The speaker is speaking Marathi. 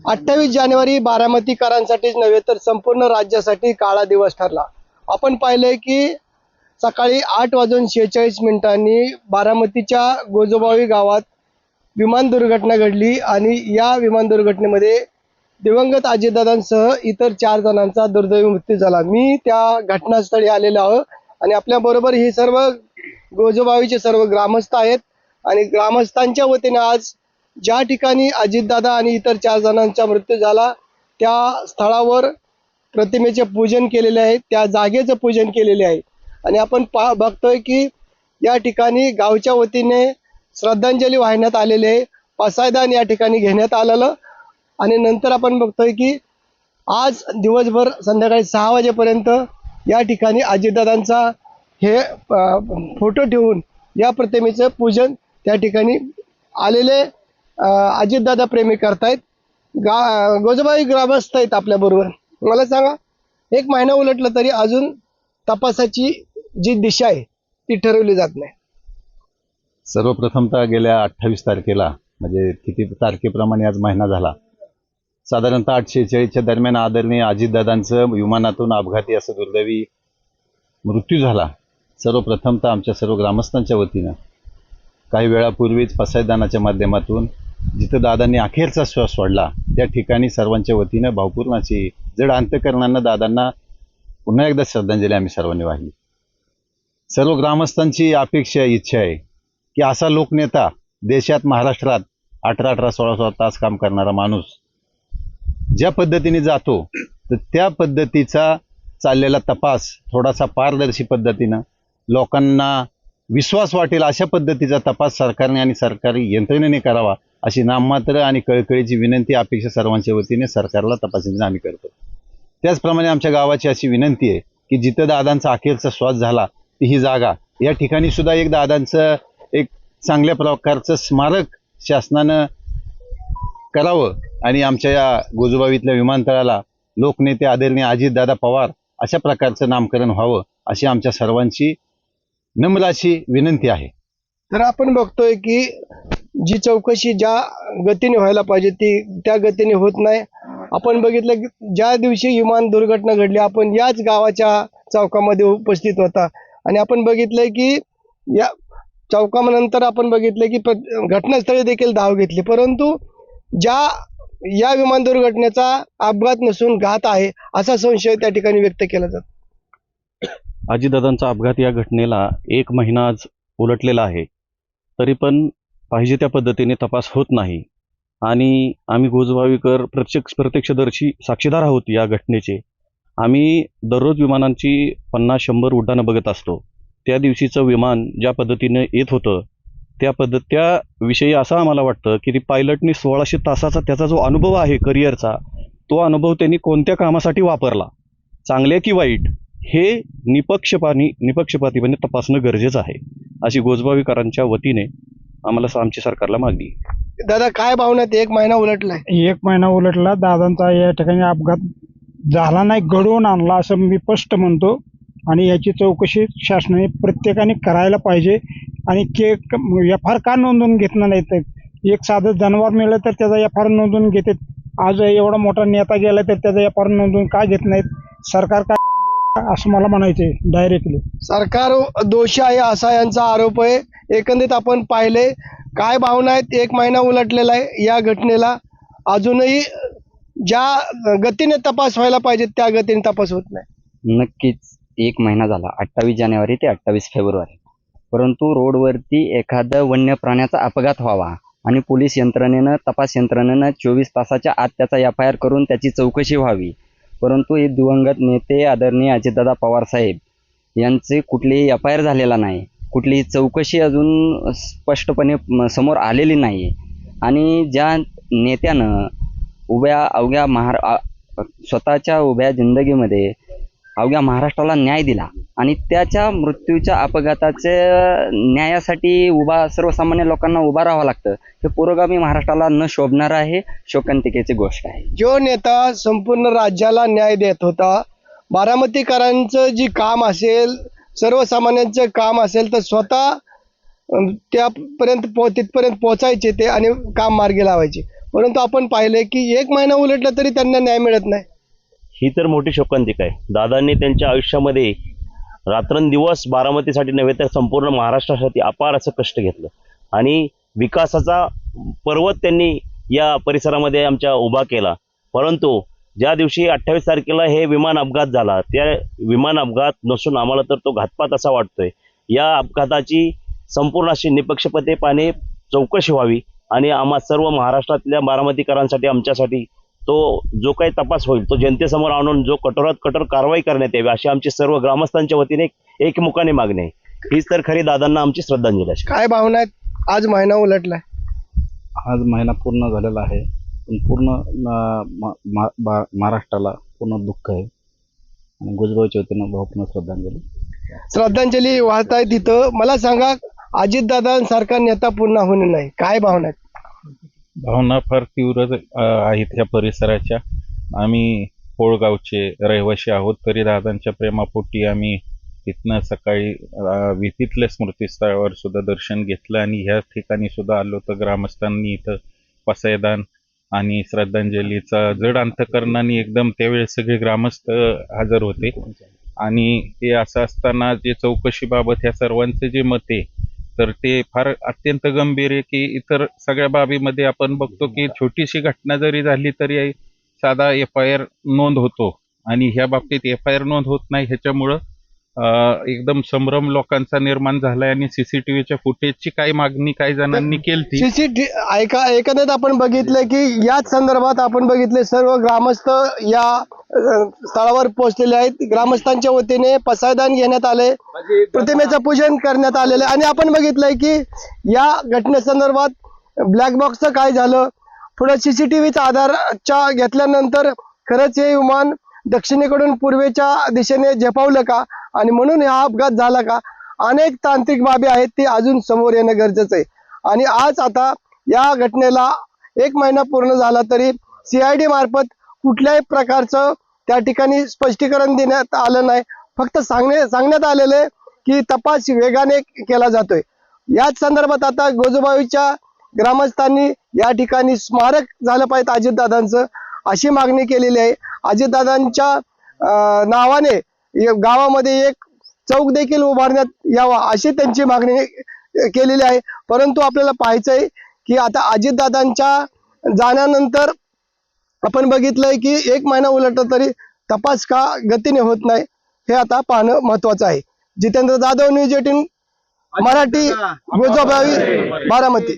28 जानेवारी बारामतीकरांसाठीच नव्हे तर संपूर्ण राज्यासाठी काळा दिवस ठरला। आपण पाहिलंय की सकाळी 8:46 बारामतीच्या गोजोबावी गावात विमान दुर्घटना घडली आणि या विमान दुर्घटनेमध्ये दिवंगत अजितदादांसह इतर 4 जणांचा दुर्दैवी मृत्यू झाला। मी त्या घटनास्थळी आलेलो आहे आणि आपल्या बरोबर ही सर्व गोजोबावीचे सर्व ग्रामस्थ आहेत आणि ग्रामस्थांच्या वतीने आज ज्या ठिकाणी अजितदादा आणि इतर 4 जणांचा मृत्यू झाला त्या स्थळावर प्रतिमेचे पूजन केलेले आहे, त्या जागेचं पूजन केलेले आहे आणि आपण बघतोय की या ठिकाणी गावच्या वतीने श्रद्धांजली वाहण्यात आलेली आहे, पसायदान या ठिकाणी घेण्यात आलेलं आणि नंतर आपण बघतोय की आज दिवसभर संध्याकाळी 6 वाजेपर्यंत या ठिकाणी अजितदादांचा हे फोटो ठेवून या प्रतिमेचं पूजन त्या ठिकाणी आलेले अजितदादा प्रेमी करतायत। गोजोबाई ग्रामस्थ आहेत आपल्या बरोबर। मला सांगा, 1 महिना उलटला तरी अजून तपासाची जी दिशा आहे ती ठरवली जात नाही। सर्वप्रथमतः गेल्या 28 तारखेला म्हणजे किती तारखेप्रमाणे आज महिना झाला, साधारणतः 8:46च्या दरम्यान आदरणीय अजितदादांचं विमानातून अपघाती असं दुर्दैवी मृत्यू झाला। सर्वप्रथमतः आमच्या सर्व ग्रामस्थांच्या वतीनं काही वेळापूर्वीच पसायदानाच्या माध्यमातून जिथं दादांनी अखेरचा श्वास सोडला त्या ठिकाणी सर्वांच्या वतीनं भावपूर्ण अशी जड अंतःकरणानं दादांना पुन्हा एकदा श्रद्धांजली आम्ही सर्वांनी वाहिली। सर्व ग्रामस्थांची अपेक्षा इच्छा आहे की असा लोकनेता देशात महाराष्ट्रात 18-18, 16-16 तास काम करणारा माणूस ज्या पद्धतीने जातो तर त्या पद्धतीचा चाललेला तपास थोडासा पारदर्शी पद्धतीनं लोकांना विश्वास वाटेल अशा पद्धतीचा तपास सरकारने आणि सरकारी यंत्रणेने करावा अशी नाममात्र आणि कळकळीची विनंती अपेक्षा सर्वांच्या वतीने सरकारला तपासणीने आम्ही करतो। त्याचप्रमाणे आमच्या गावाची अशी विनंती आहे की जिथं दादांचा अखेरचा श्वास झाला ती ही जागा, या ठिकाणी सुद्धा एक दादांचं एक चांगल्या प्रकारचं स्मारक शासनानं करावं आणि आमच्या या गोजोबावीतल्या विमानतळाला लोकनेते आदरणीय अजितदादा पवार अशा प्रकारचं नामकरण व्हावं अशी आमच्या सर्वांची नम्र अशी विनंती आहे। तर आपण बघतोय की जी चौकशी ज्या गतीने व्हायला पाहिजे ती त्या गतीने होत नाही। आपण बघितलं की ज्या दिवशी विमान दुर्घटना घडली आपण याच गावाच्या चौकामध्ये उपस्थित होता आणि आपण बघितलंय की या चौकानंतर आपण बघितलं की घटनास्थळी देखील धाव घेतली, परंतु या विमान दुर्घटनेचा अपघात नसून घात आहे असा संशय त्या ठिकाणी व्यक्त केला जातो। अजितदादांचा अपघात या घटनेला 1 महिना आज उलटलेला आहे, तरी पण पाहिजे त्या पद्धतीने तपास होत नाही आणि आम्ही गोजोबावीकर प्रत्यक्षदर्शी साक्षीदार आहोत या घटनेचे। आम्ही दररोज विमानांची 50-100 उड्डाणं बघत असतो। त्या दिवशीचं विमान ज्या पद्धतीने येत होतं त्याविषयी असं आम्हाला वाटतं की ती पायलटनी 1600 तासाचा त्याचा जो अनुभव आहे करिअरचा, तो अनुभव त्यांनी कोणत्या कामासाठी वापरला, चांगले की वाईट, हे निपक्षपातीपणे तपासणं गरजेचं आहे अशी गोजोबावीकरांच्या वतीने आम्हाला आमची सरकारला मागणी आहे। दादा काय भावना, 1 महिना उलटलाय? 1 महिना उलटला, दादांचा या ठिकाणी अपघात झाला नाही, घडवून आणला असं मी स्पष्ट म्हणतो आणि याची चौकशी शासनाने प्रत्येकाने करायला पाहिजे आणि FR का नोंदवून घेतला नाही? तर एक साधं जनावर मिळलं तर त्याचा FR नोंदवून घेते, आज एवढा मोठा नेता गेला तर त्याचा FR नोंदवून का घेत नाहीत? सरकार काय असं मला म्हणायचंय डायरेक्टली। सरकार दोषी आहे असा यांचा आरोप आहे। एकंदरीत आपण पाहिले काय भावना आहेत, 1 महिना उलटलेला आहे या घटनेला, अजूनही ज्या गतीने तपास व्हायला पाहिजे त्या गतीने तपास होत नाही। नक्कीच 1 महिना झाला, 28 जानेवारी ते 28 फेब्रुवारी, परंतु रोडवरती एखादा वन्य प्राण्याचा अपघात व्हावा आणि पोलीस यंत्रणेनं तपास यंत्रणेनं 24 तासाच्या आत त्याचा FIR करून त्याची चौकशी व्हावी, परंतु हे दिवंगत नेते आदरणीय अजितदादा पवार साहेब यांचे कुठलीही FIR झालेला नाही, कुठलीही चौकशी अजून स्पष्टपणे समोर आलेली नाही आणि ज्या नेत्यानं स्वतःच्या उभ्या जिंदगीमध्ये अवघ्या महाराष्ट्राला न्याय दिला आणि त्याच्या मृत्यूच्या अपघाताच्या न्यायासाठी सर्वसामान्य लोकांना उभा राहावं लागतं, हे पुरोगामी महाराष्ट्राला न शोभणार आहे, शोकांतिकेची गोष्ट आहे। जो नेता संपूर्ण राज्याला न्याय देत होता, बारामतीकरांचं जी काम असेल, सर्वसामान्यांचं काम असेल तर स्वतः तिथपर्यंत पोहोचायचे ते आणि काम मार्गी लावायचे, परंतु आपण पाहिलंय की 1 महिना उलटला तरी त्यांना न्याय मिळत नाही. ही तर मोठी शोकांतिका आहे. दादांनी त्यांच्या आयुष्यामध्ये रात्रंदिवस बारामतीसाठी नव्हे तर संपूर्ण महाराष्ट्रासाठी अपार असं कष्ट घेतलं आणि विकासाचा पर्वत त्यांनी या परिसरामध्ये आमच्या उभा केला. परंतु ज्या दिवशी 28 तारखेला हे विमान अपघात झाला, त्या विमान अपघात नसून आम्हाला तर तो घातपात असा वाटतोय. या अपघाताची संपूर्ण अशी निपक्षपातीपणे चौकशी व्हावी आणि आम्हा सर्व महाराष्ट्रातल्या बारामतीकरांसाठी आमच्यासाठी तो जो काही तपास होईल तो जनतेसमोर आणून जो कठोरात कठोर कारवाई करण्यात यावी अशी आमची सर्व ग्रामस्थांच्या वतीने एकमुखाने मागणी आहे. हीच तर खरी दादांना आमची श्रद्धांजली असेल. काय भावना आहेत? आज महिना उलटलाय. आज महिना पूर्ण झालेला आहे, पण पूर्ण महाराष्ट्राला पूर्ण दुःख आहे आणि गुजरावच्या वतीनं भावपूर्ण श्रद्धांजली वाहत आहे तिथं. मला सांगा, अजितदादांसारखा नेता पुन्हा होणे नाही, काय भावना आहेत? भावना फार तीव्र आहेत ह्या परिसराच्या. आम्ही पोळगावचे रहिवासी आहोत, तरी दादांच्या प्रेमापोटी आम्ही तिथनं सकाळी वितीतल्या स्मृतीस्थळावर सुद्धा दर्शन घेतलं आणि ह्या ठिकाणी सुद्धा आलो तर ग्रामस्थांनी इथं पसायदान आणि श्रद्धांजलीचा जड अंतकरणाने एकदम त्यावेळेस सगळे ग्रामस्थ हजर होते. आणि ते असं असताना जे चौकशीबाबत ह्या सर्वांचे जे मत आहे तर ते फार अत्यंत गंभीर आहे की इतर सगळ्या बाबीमध्ये आपण बघतो की छोटीशी घटना जरी झाली तरी साधा FIR नोंद होतो आणि ह्या बाबतीत FIR नोंद होत नाही. ह्याच्यामुळं एकदम संभ्रम लोकांचा निर्माण झालाय आणि CCTVच्या फुटेजची काही मागणी काही जणांनी केली. एकंदरीत आपण बघितलं की याच संदर्भात आपण बघितले सर्व ग्रामस्थ या स्थळावर पोहोचलेले आहेत. ग्रामस्थांच्या वतीने पसायदान घेण्यात आले, प्रतिमेचं पूजन करण्यात आलेलं आणि आपण बघितलंय की या घटनेसंदर्भात ब्लॅक बॉक्सचं काय झालं, पुढे CCTVचा आधारच्या घेतल्यानंतर खरंच हे विमान दक्षिणेकडून पूर्वेच्या दिशेने झेपावलं का आणि म्हणून हा अपघात झाला का, अनेक तांत्रिक बाबी आहेत ती अजून समोर येणं गरजेचं आहे. आणि आज आता या घटनेला 1 महिना पूर्ण झाला तरी CID मार्फत कुठल्याही प्रकारचं त्या ठिकाणी स्पष्टीकरण देण्यात आलं नाही. फक्त सांगण्यात आलेले की तपास वेगाने केला जातोय. याच संदर्भात आता गोजोबाईच्या ग्रामस्थांनी या ठिकाणी स्मारक झालं पाहिजे अजितदादांचं अशी मागणी केलेली आहे. अजितदादांच्या नावाने गावामध्ये एक चौक देखील उभारण्यात यावा अशी त्यांची मागणी केलेली आहे. परंतु आपल्याला पाहायचंय की आता अजितदादांच्या जाण्यानंतर आपण बघितलंय की 1 महिना उलटला तरी तपास का गतीने होत नाही हे आता पाहणं महत्वाचं आहे. जितेंद्र जाधव, न्यूज 18 मराठी, गोजोबाई, बारामती.